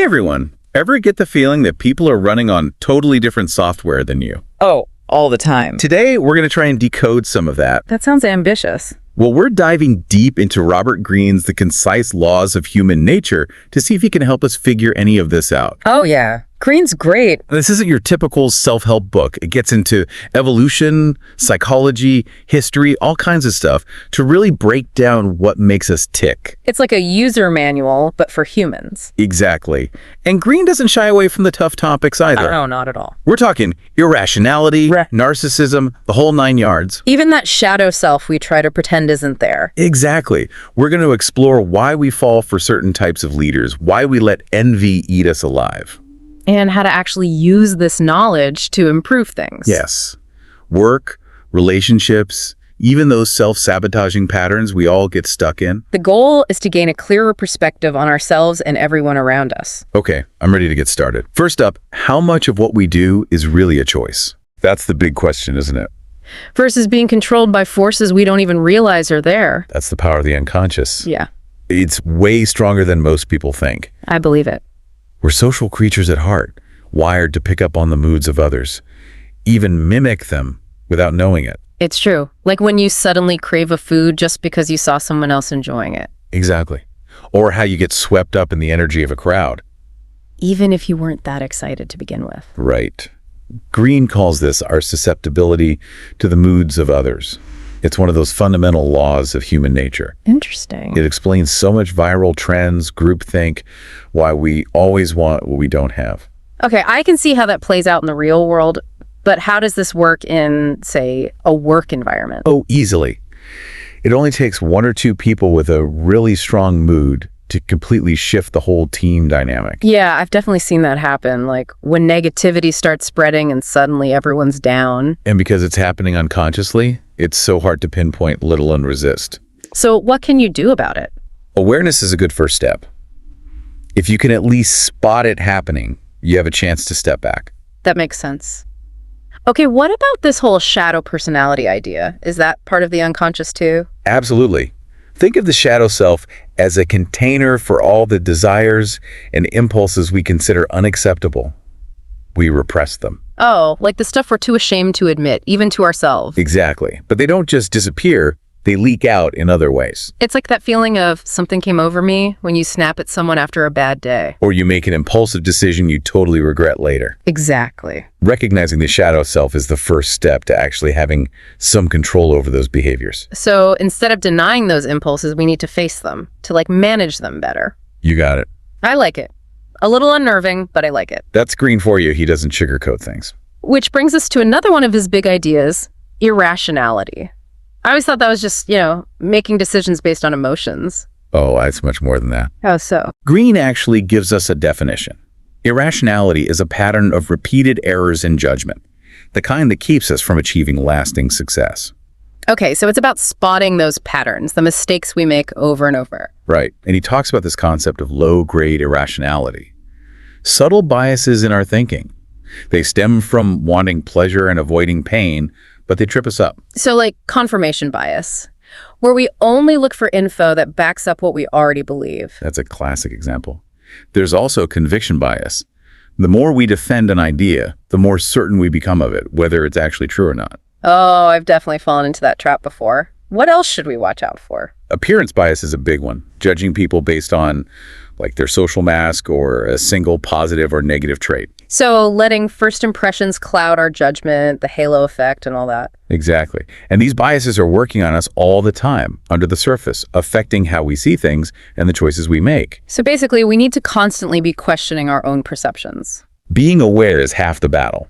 everyone. Ever get the feeling that people are running on totally different software than you? Oh, all the time. Today, we're going to try and decode some of that. That sounds ambitious. Well, we're diving deep into Robert Greene's The Concise Laws of Human Nature to see if he can help us figure any of this out. Oh, yeah. Greene's great. This isn't your typical self-help book. It gets into evolution, psychology, history, all kinds of stuff to really break down what makes us tick. It's like a user manual, but for humans. Exactly. And Greene doesn't shy away from the tough topics either. No, not at all. We're talking irrationality, narcissism, the whole 9 yards. Even that shadow self we try to pretend isn't there. Exactly. We're going to explore why we fall for certain types of leaders, why we let envy eat us alive. And how to actually use this knowledge to improve things. Yes. Work, relationships, even those self-sabotaging patterns we all get stuck in. The goal is to gain a clearer perspective on ourselves and everyone around us. Okay, I'm ready to get started. First up, how much of what we do is really a choice? That's the big question, isn't it? Versus being controlled by forces we don't even realize are there. That's the power of the unconscious. Yeah. It's way stronger than most people think. I believe it. We're social creatures at heart, wired to pick up on the moods of others, even mimic them without knowing it. It's true. Like when you suddenly crave a food just because you saw someone else enjoying it. Exactly. Or how you get swept up in the energy of a crowd. Even if you weren't that excited to begin with. Right. Greene calls this our susceptibility to the moods of others. It's one of those fundamental laws of human nature. Interesting. It explains so much viral trends, groupthink, why we always want what we don't have. Okay, I can see how that plays out in the real world, but how does this work in, say, a work environment? Oh, easily. It only takes one or two people with a really strong mood to completely shift the whole team dynamic. Yeah, I've definitely seen that happen. Like when negativity starts spreading and suddenly everyone's down. And because it's happening unconsciously, it's so hard to pinpoint, let alone resist. So what can you do about it? Awareness is a good first step. If you can at least spot it happening, you have a chance to step back. That makes sense. Okay, what about this whole shadow personality idea? Is that part of the unconscious too? Absolutely. Think of the shadow self as a container for all the desires and impulses we consider unacceptable. We repress them. Oh, like the stuff we're too ashamed to admit, even to ourselves. Exactly. But they don't just disappear, they leak out in other ways. It's like that feeling of something came over me when you snap at someone after a bad day. Or you make an impulsive decision you totally regret later. Exactly. Recognizing the shadow self is the first step to actually having some control over those behaviors. So instead of denying those impulses, we need to face them, to manage them better. You got it. I like it. A little unnerving, but I like it. That's Greene for you. He doesn't sugarcoat things. Which brings us to another one of his big ideas, irrationality. I always thought that was just, making decisions based on emotions. Oh, it's much more than that. How so? Greene actually gives us a definition. Irrationality is a pattern of repeated errors in judgment, the kind that keeps us from achieving lasting success. Okay, so it's about spotting those patterns, the mistakes we make over and over. Right, and he talks about this concept of low-grade irrationality. Subtle biases in our thinking. They stem from wanting pleasure and avoiding pain, but they trip us up. So like confirmation bias, where we only look for info that backs up what we already believe. That's a classic example. There's also conviction bias. The more we defend an idea, the more certain we become of it, whether it's actually true or not. Oh, I've definitely fallen into that trap before. What else should we watch out for? Appearance bias is a big one, judging people based on their social mask or a single positive or negative trait. So letting first impressions cloud our judgment, the halo effect and all that. Exactly. And these biases are working on us all the time, under the surface, affecting how we see things and the choices we make. So basically, we need to constantly be questioning our own perceptions. Being aware is half the battle.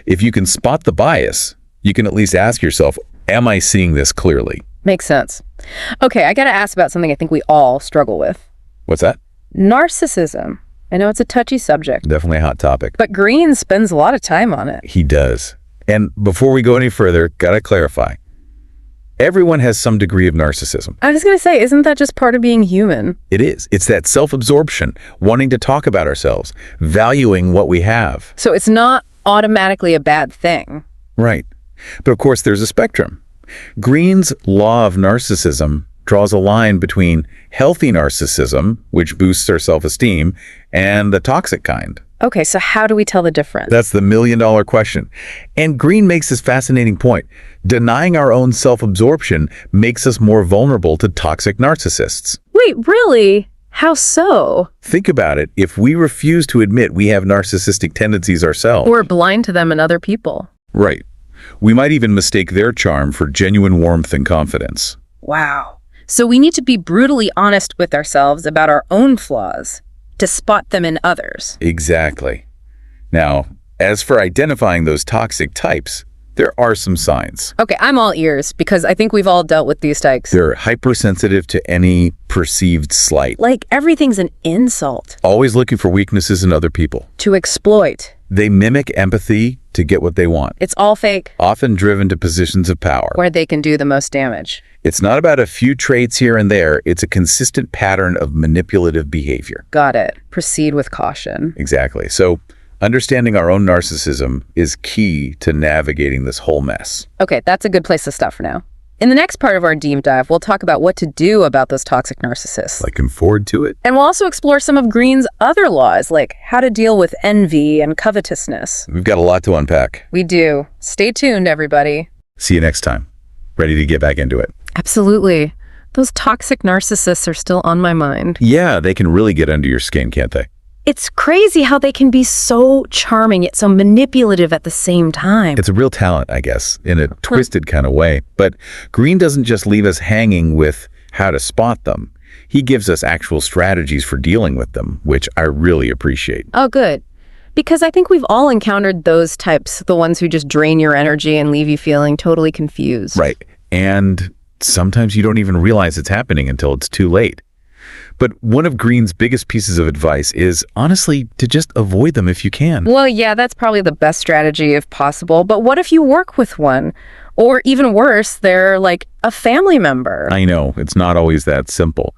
If you can spot the bias, you can at least ask yourself, am I seeing this clearly? Makes sense. Okay, I gotta ask about something I think we all struggle with. What's that? Narcissism. I know it's a touchy subject. Definitely a hot topic. But Greene spends a lot of time on it. He does. And before we go any further, gotta clarify. Everyone has some degree of narcissism. I was gonna say, isn't that just part of being human? It is. It's that self-absorption, wanting to talk about ourselves, valuing what we have. So it's not automatically a bad thing. Right. But of course, there's a spectrum. Greene's law of narcissism draws a line between healthy narcissism, which boosts our self-esteem, and the toxic kind. Okay, so how do we tell the difference? That's the million-dollar question. And Greene makes this fascinating point. Denying our own self-absorption makes us more vulnerable to toxic narcissists. Wait, really? How so? Think about it. If we refuse to admit we have narcissistic tendencies ourselves, We're blind to them and other people. right, we might even mistake their charm for genuine warmth and confidence. Wow. So we need to be brutally honest with ourselves about our own flaws to spot them in others. Exactly. Now, as for identifying those toxic types, there are some signs. Okay, I'm all ears because I think we've all dealt with these types. They're hypersensitive to any perceived slight, Like everything's an insult. always looking for weaknesses in other people. To exploit. They mimic empathy to get what they want, It's all fake. often driven to positions of power. Where they can do the most damage. It's not about a few traits here and there. It's a consistent pattern of manipulative behavior. Got it. Proceed with caution. Exactly. So understanding our own narcissism is key to navigating this whole mess. Okay, that's a good place to stop for now. In the next part of our deep dive, we'll talk about what to do about those toxic narcissists. Looking forward to it. And we'll also explore some of Greene's other laws, like how to deal with envy and covetousness. We've got a lot to unpack. We do. Stay tuned, everybody. See you next time. Ready to get back into it. Absolutely. Those toxic narcissists are still on my mind. Yeah, they can really get under your skin, can't they? It's crazy how they can be so charming yet so manipulative at the same time. It's a real talent, I guess, in a twisted kind of way. But Greene doesn't just leave us hanging with how to spot them. He gives us actual strategies for dealing with them, which I really appreciate. Oh, good. Because I think we've all encountered those types, the ones who just drain your energy and leave you feeling totally confused. Right. And sometimes you don't even realize it's happening until it's too late. But one of Greene's biggest pieces of advice is, honestly, to just avoid them if you can. Well, yeah, that's probably the best strategy if possible. But what if you work with one? Or even worse, they're like a family member. I know, it's not always that simple.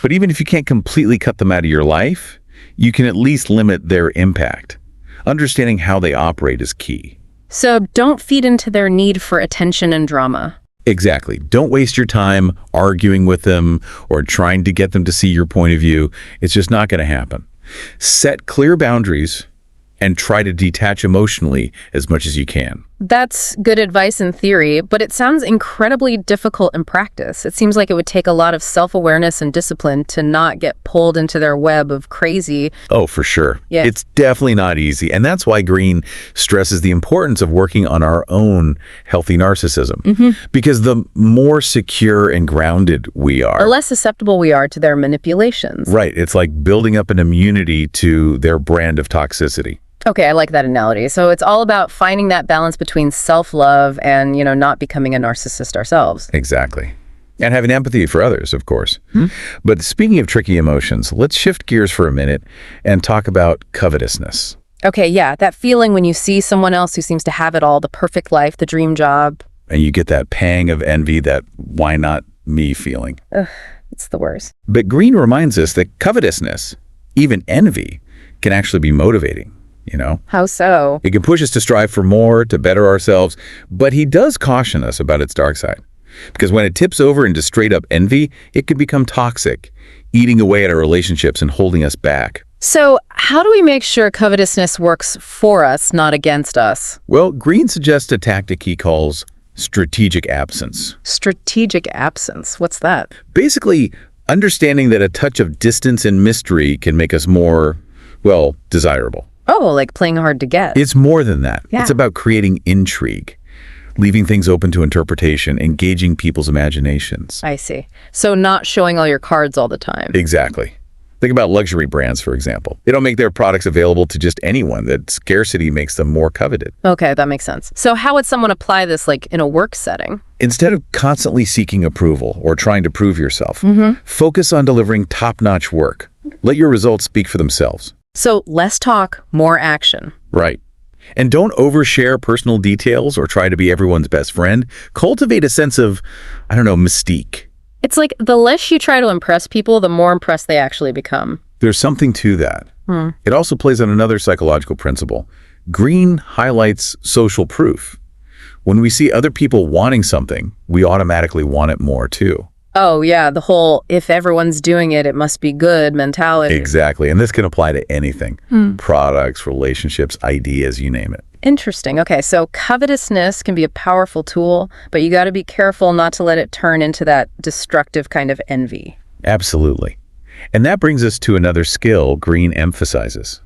But even if you can't completely cut them out of your life, you can at least limit their impact. Understanding how they operate is key. So don't feed into their need for attention and drama. Exactly. Don't waste your time arguing with them or trying to get them to see your point of view. It's just not going to happen. Set clear boundaries and try to detach emotionally as much as you can. That's good advice in theory, but it sounds incredibly difficult in practice. It seems like it would take a lot of self-awareness and discipline to not get pulled into their web of crazy. Oh, for sure. Yeah. It's definitely not easy. And that's why Greene stresses the importance of working on our own healthy narcissism. Because the more secure and grounded we The are, less susceptible we are to their manipulations. right, it's like building up an immunity to their brand of toxicity. Okay, I like that analogy. So it's all about finding that balance between self-love and, not becoming a narcissist ourselves. Exactly. And having empathy for others, of course. But speaking of tricky emotions, let's shift gears for a minute and talk about covetousness. Okay, yeah, that feeling when you see someone else who seems to have it all, the perfect life, the dream job. And you get that pang of envy, that why not me feeling. It's the worst. But Greene reminds us that covetousness, even envy, can actually be motivating. How so? It can push us to strive for more, to better ourselves, but he does caution us about its dark side. Because when it tips over into straight-up envy, it can become toxic, eating away at our relationships and holding us back. So how do we make sure covetousness works for us, not against us? Well, Greene suggests a tactic he calls strategic absence. Strategic absence. What's that? Basically, understanding that a touch of distance and mystery can make us more, desirable. Oh, like playing hard to get. It's more than that. Yeah. It's about creating intrigue, leaving things open to interpretation, engaging people's imaginations. I see. So not showing all your cards all the time. Exactly. Think about luxury brands, for example. They don't make their products available to just anyone. That scarcity makes them more coveted. Okay, that makes sense. So how would someone apply this like in a work setting? Instead of constantly seeking approval or trying to prove yourself, focus on delivering top-notch work. Let your results speak for themselves. So less talk, more action. Right. And don't overshare personal details or try to be everyone's best friend. Cultivate a sense of, mystique. It's like the less you try to impress people, the more impressed they actually become. There's something to that. It also plays on another psychological principle. Greene highlights social proof. When we see other people wanting something, we automatically want it more too. Oh, yeah, the whole if everyone's doing it, it must be good mentality. Exactly. And this can apply to anything. Products, relationships, ideas, you name it. Interesting. Okay, so covetousness can be a powerful tool, but you got to be careful not to let it turn into that destructive kind of envy. Absolutely. And that brings us to another skill Greene emphasizes: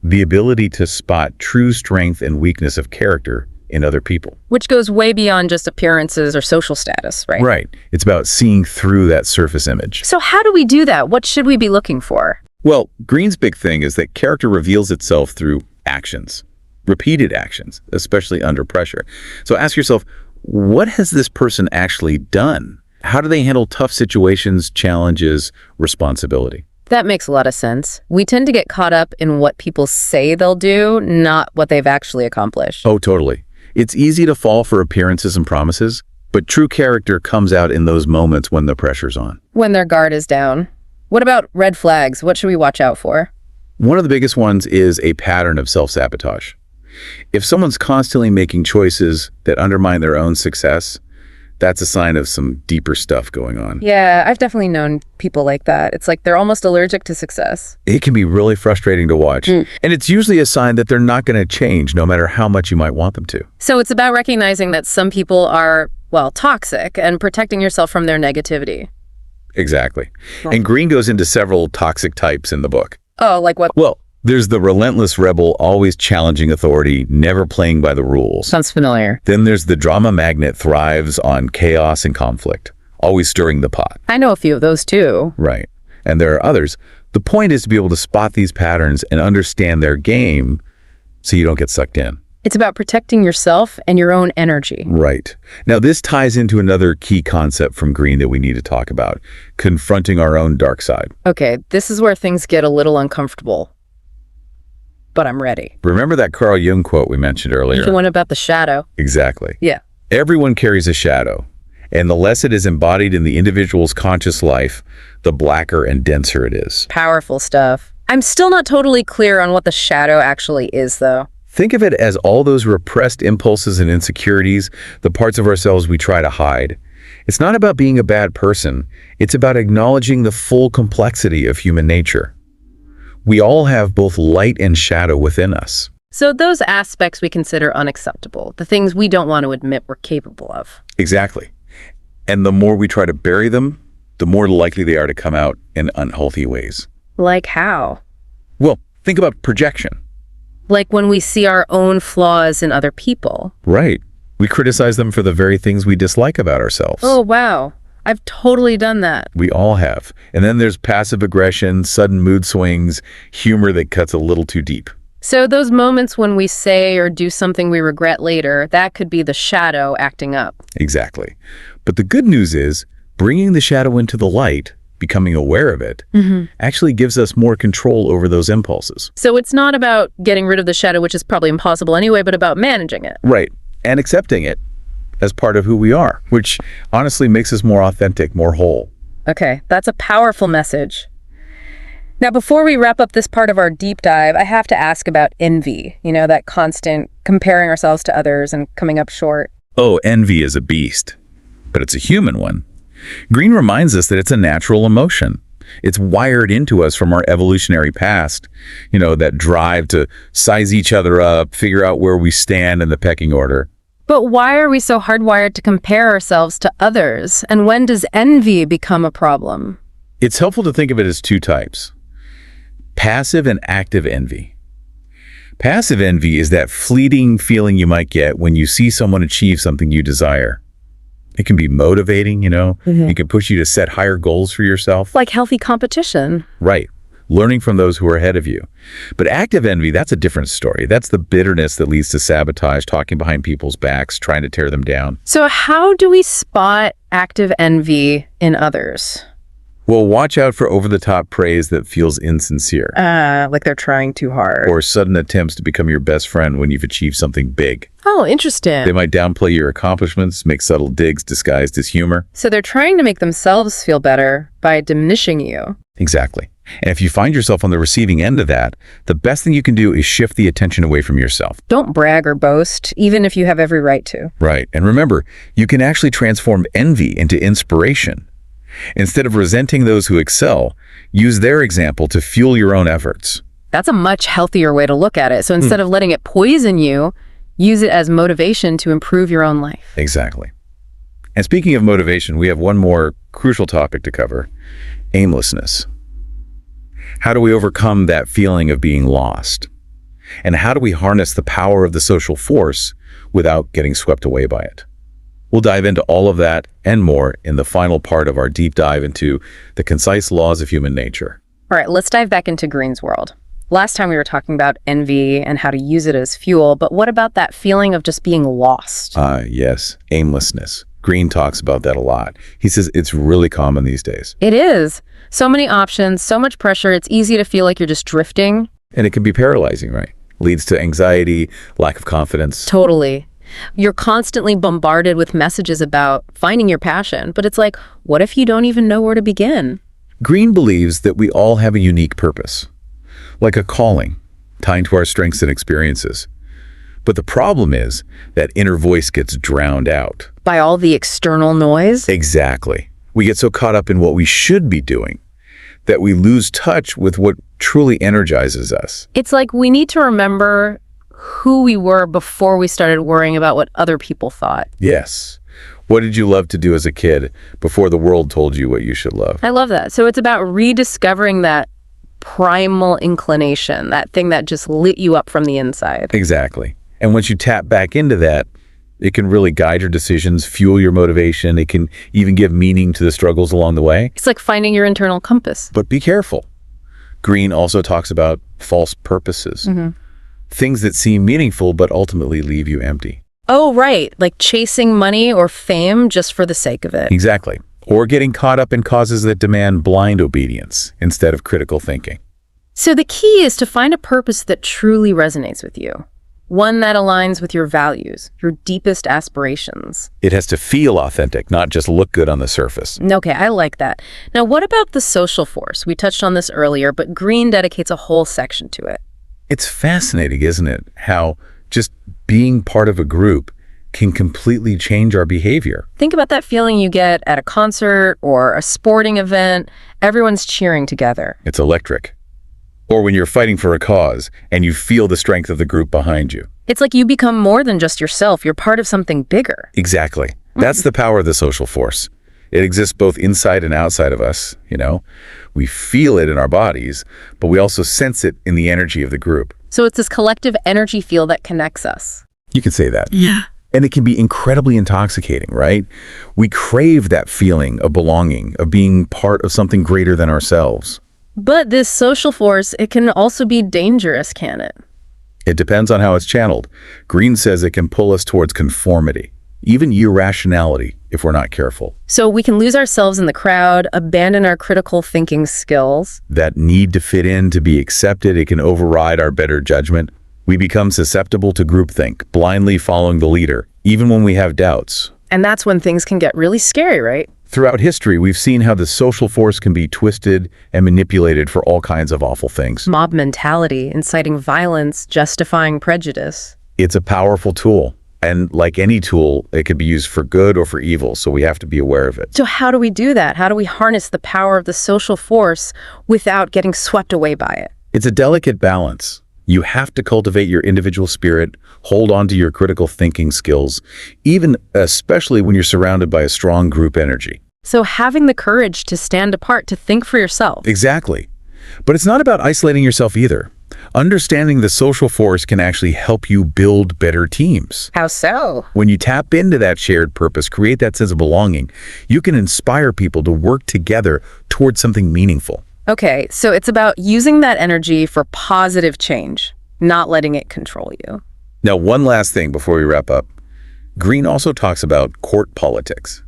the ability to spot true strength and weakness of character in other people. Which goes way beyond just appearances or social status, right? Right. It's about seeing through that surface image. So how do we do that? What should we be looking for? Well, Greene's big thing is that character reveals itself through actions, repeated actions, especially under pressure. So ask yourself, what has this person actually done? How do they handle tough situations, challenges, responsibility? That makes a lot of sense. We tend to get caught up in what people say they'll do, not what they've actually accomplished. Oh, totally. It's easy to fall for appearances and promises, but true character comes out in those moments when the pressure's on. When their guard is down. What about red flags? What should we watch out for? One of the biggest ones is a pattern of self-sabotage. If someone's constantly making choices that undermine their own success, that's a sign of some deeper stuff going on. Yeah, I've definitely known people like that. It's like they're almost allergic to success. It can be really frustrating to watch. And it's usually a sign that they're not going to change no matter how much you might want them to. So it's about recognizing that some people are, well, toxic and protecting yourself from their negativity. Exactly. And Greene goes into several toxic types in the book. Oh, like what? Well, there's the relentless rebel, always challenging authority, never playing by the rules. Sounds familiar. Then there's the drama magnet, thrives on chaos and conflict, always stirring the pot. I know a few of those too. Right. And there are others. The point is to be able to spot these patterns and understand their game so you don't get sucked in. It's about protecting yourself and your own energy. Right. Now, this ties into another key concept from Greene that we need to talk about: confronting our own dark side. Okay, this is where things get a little uncomfortable. But I'm ready. Remember that Carl Jung quote we mentioned earlier? The one about the shadow. Exactly. Yeah. Everyone carries a shadow, and the less it is embodied in the individual's conscious life, the blacker and denser it is. Powerful stuff. I'm still not totally clear on what the shadow actually is, though. Think of it as all those repressed impulses and insecurities, the parts of ourselves we try to hide. It's not about being a bad person. It's about acknowledging the full complexity of human nature. We all have both light and shadow within us. So those aspects we consider unacceptable, the things we don't want to admit we're capable of. Exactly. And the more we try to bury them, the more likely they are to come out in unhealthy ways. Like how? Well, think about projection. Like when we see our own flaws in other people. Right. We criticize them for the very things we dislike about ourselves. Oh, wow. I've totally done that. We all have. And then there's passive aggression, sudden mood swings, humor that cuts a little too deep. So those moments when we say or do something we regret later, that could be the shadow acting up. Exactly. But the good news is, bringing the shadow into the light, becoming aware of it, actually gives us more control over those impulses. So it's not about getting rid of the shadow, which is probably impossible anyway, but about managing it. Right. And accepting it as part of who we are, which honestly makes us more authentic, more whole. Okay, that's a powerful message. Now, before we wrap up this part of our deep dive, I have to ask about envy, that constant comparing ourselves to others and coming up short. Oh, envy is a beast, but it's a human one. Greene reminds us that it's a natural emotion. It's wired into us from our evolutionary past, that drive to size each other up, figure out where we stand in the pecking order. But why are we so hardwired to compare ourselves to others? And when does envy become a problem? It's helpful to think of it as two types: passive and active envy. Passive envy is that fleeting feeling you might get when you see someone achieve something you desire. It can be motivating, It can push you to set higher goals for yourself. Like healthy competition. Right. Learning from those who are ahead of you. But active envy, that's a different story. That's the bitterness that leads to sabotage, talking behind people's backs, trying to tear them down. So how do we spot active envy in others? Well, watch out for over-the-top praise that feels insincere. Like they're trying too hard. Or sudden attempts to become your best friend when you've achieved something big. Oh, interesting. They might downplay your accomplishments, make subtle digs disguised as humor. So they're trying to make themselves feel better by diminishing you. Exactly. And if you find yourself on the receiving end of that, the best thing you can do is shift the attention away from yourself. Don't brag or boast, even if you have every right to. Right. And remember, you can actually transform envy into inspiration Instead of resenting those who excel, use their example to fuel your own efforts. That's a much healthier way to look at it. So instead of letting it poison you, use it as motivation to improve your own life. Exactly. And speaking of motivation, we have one more crucial topic to cover: aimlessness. How do we overcome that feeling of being lost? And how do we harness the power of the social force without getting swept away by it? We'll dive into all of that and more in the final part of our deep dive into the concise laws of human nature. All right, let's dive back into Greene's world. Last time we were talking about envy and how to use it as fuel, but what about that feeling of just being lost? Yes, aimlessness. Greene talks about that a lot. He says it's really common these days. It is. So many options, so much pressure. It's easy to feel like you're just drifting. And it can be paralyzing, right? Leads to anxiety, lack of confidence. Totally. You're constantly bombarded with messages about finding your passion, but it's like, what if you don't even know where to begin? Greene believes that we all have a unique purpose, like a calling, tied to our strengths and experiences. But the problem is that inner voice gets drowned out. By all the external noise? Exactly. We get so caught up in what we should be doing that we lose touch with what truly energizes us. It's like we need to remember who we were before we started worrying about what other people thought. Yes. What did you love to do as a kid before the world told you what you should love? I love that. So it's about rediscovering that primal inclination, that thing that just lit you up from the inside. Exactly. And once you tap back into that, it can really guide your decisions, fuel your motivation. It can even give meaning to the struggles along the way. It's like finding your internal compass. But be careful. Greene also talks about false purposes. Things that seem meaningful but ultimately leave you empty. Oh, right. Like chasing money or fame just for the sake of it. Exactly. Or getting caught up in causes that demand blind obedience instead of critical thinking. So the key is to find a purpose that truly resonates with you. One that aligns with your values, your deepest aspirations. It has to feel authentic, not just look good on the surface. Okay, I like that. Now, what about the social force? We touched on this earlier, but Greene dedicates a whole section to it. It's fascinating, isn't it? How just being part of a group can completely change our behavior. Think about that feeling you get at a concert or a sporting event. Everyone's cheering together. It's electric. Or when you're fighting for a cause and you feel the strength of the group behind you. It's like you become more than just yourself. You're part of something bigger. Exactly. That's the power of the social force. It exists both inside and outside of us, you know. We feel it in our bodies, but we also sense it in the energy of the group. So it's this collective energy field that connects us. You can say that. Yeah. And it can be incredibly intoxicating, right? We crave that feeling of belonging, of being part of something greater than ourselves. But this social force, it can also be dangerous, can it? It depends on how it's channeled. Greene says it can pull us towards conformity, even irrationality, if we're not careful. So we can lose ourselves in the crowd, abandon our critical thinking skills. That need to fit in, to be accepted, it can override our better judgment. We become susceptible to groupthink, blindly following the leader, even when we have doubts. And that's when things can get really scary, right? Throughout history, we've seen how the social force can be twisted and manipulated for all kinds of awful things. Mob mentality, inciting violence, justifying prejudice. It's a powerful tool. And like any tool, it can be used for good or for evil, so we have to be aware of it. So how do we do that? How do we harness the power of the social force without getting swept away by it? It's a delicate balance. You have to cultivate your individual spirit, hold on to your critical thinking skills, especially when you're surrounded by a strong group energy. So having the courage to stand apart, to think for yourself. Exactly. But it's not about isolating yourself either. Understanding the social force can actually help you build better teams. How so? When you tap into that shared purpose, create that sense of belonging, you can inspire people to work together towards something meaningful. Okay, so it's about using that energy for positive change, not letting it control you. Now, one last thing before we wrap up. Greene also talks about court politics,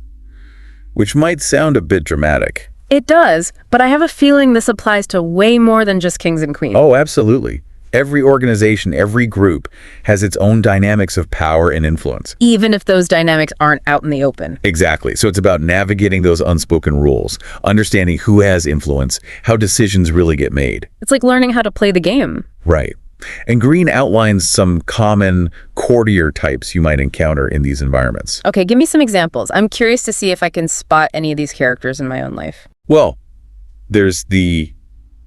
which might sound a bit dramatic. It does, but I have a feeling this applies to way more than just kings and queens. Oh, absolutely. Every organization, every group has its own dynamics of power and influence. Even if those dynamics aren't out in the open. Exactly. So it's about navigating those unspoken rules, understanding who has influence, how decisions really get made. It's like learning how to play the game. Right. And Greene outlines some common courtier types you might encounter in these environments. Okay, give me some examples. I'm curious to see if I can spot any of these characters in my own life. Well, there's the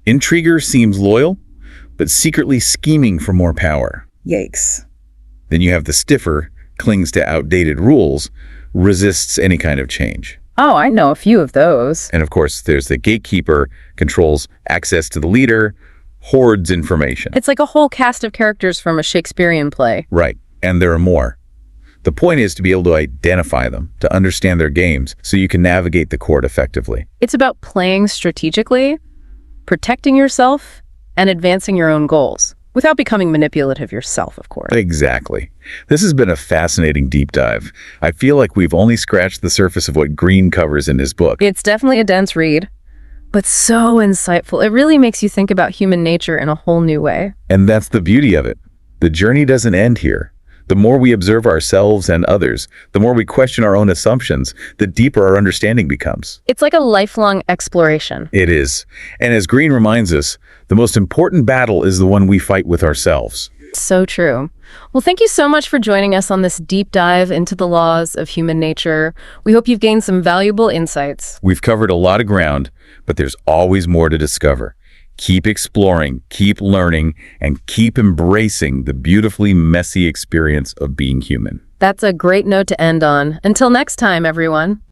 intriguer seems loyal, but secretly scheming for more power. Yikes. Then you have the stiffer, clings to outdated rules, resists any kind of change. Oh, I know a few of those. And of course, there's the gatekeeper, controls access to the leader, hoards information. It's like a whole cast of characters from a Shakespearean play. Right, and there are more. The point is to be able to identify them, to understand their games, so you can navigate the court effectively. It's about playing strategically, protecting yourself, and advancing your own goals, without becoming manipulative yourself, of course. Exactly. This has been a fascinating deep dive. I feel like we've only scratched the surface of what Greene covers in his book. It's definitely a dense read, but so insightful. It really makes you think about human nature in a whole new way. And that's the beauty of it. The journey doesn't end here. The more we observe ourselves and others, the more we question our own assumptions, the deeper our understanding becomes. It's like a lifelong exploration. It is. And as Greene reminds us, the most important battle is the one we fight with ourselves. So true. Well, thank you so much for joining us on this deep dive into the laws of human nature. We hope you've gained some valuable insights. We've covered a lot of ground, but there's always more to discover. Keep exploring, keep learning, and keep embracing the beautifully messy experience of being human. That's a great note to end on. Until next time, everyone.